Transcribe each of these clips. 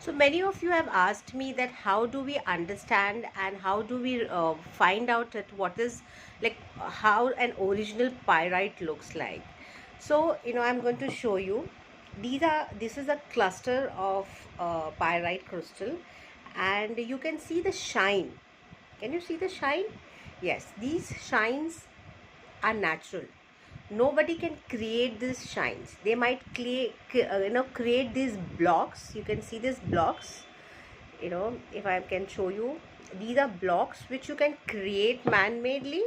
So many of you have asked me that how do we understand and how do we find out that what is like how an original pyrite looks like. So I'm going to show you. This is a cluster of pyrite crystal, and you can see the shine. Can you see the shine? Yes, these shines are natural. Nobody can create these shines. They might create these blocks. You can see these blocks. If I can show you, these are blocks which you can create man-madely,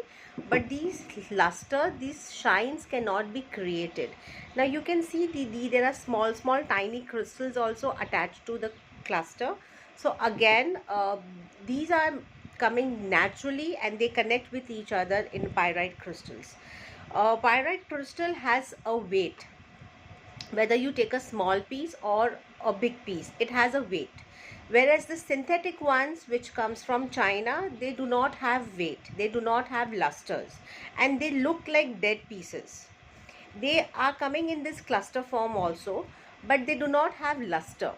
but these luster, these shines cannot be created. Now you can see there are small tiny crystals also attached to the cluster. So again, these are coming naturally and they connect with each other in pyrite crystals. Pyrite crystal has a weight. Whether you take a small piece or a big piece, it has a weight. Whereas the synthetic ones which comes from China, they do not have weight, they do not have lusters, and they look like dead pieces. They are coming in this cluster form also, but they do not have luster.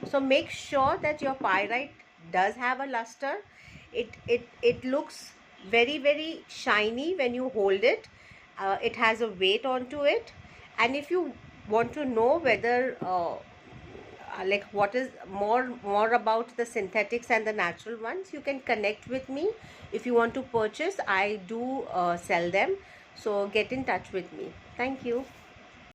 So make sure that your pyrite does have a luster. It looks very shiny when you hold it. It has a weight onto it. And if you want to know whether like what is more about the synthetics and the natural ones, you can connect with me. If you want to purchase, I do sell them, so get in touch with me. Thank you.